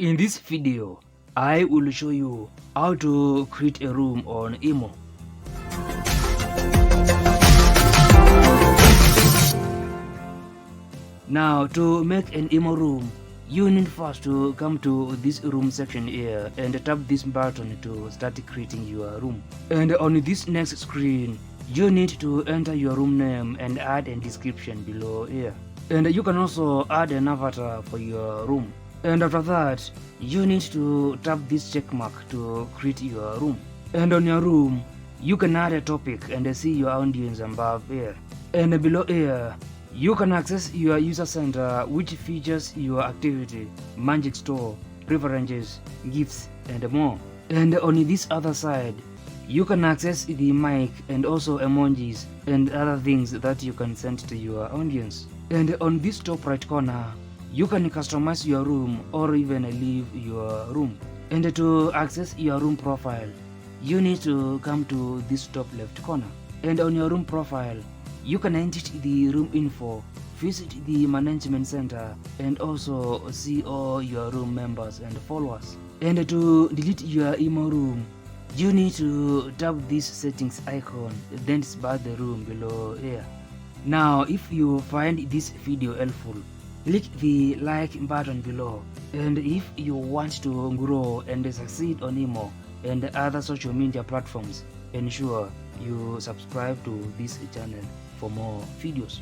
In this video, I will show you how to create a room on Imo. Now, to make an Imo room, you need first to come to this room section here and tap this button to start creating your room. And on this next screen, you need to enter your room name and add a description below here. And you can also add an avatar for your room. And after that, you need to tap this check mark to create your room. And on your room, you can add a topic and see your audience above here. And below here, you can access your user center, which features your activity, magic store, preferences, gifts, and more. And on this other side, you can access the mic and also emojis and other things that you can send to your audience. And on this top right corner, you can customize your room or even leave your room. And to access your room profile, you need to come to this top left corner. And on your room profile, you can edit the room info, visit the management center, and also see all your room members and followers. And to delete your Imo room, you need to tap this settings icon, then select the room below here. Now, if you find this video helpful, click the like button below. And if you want to grow and succeed on Imo and other social media platforms, ensure you subscribe to this channel for more videos.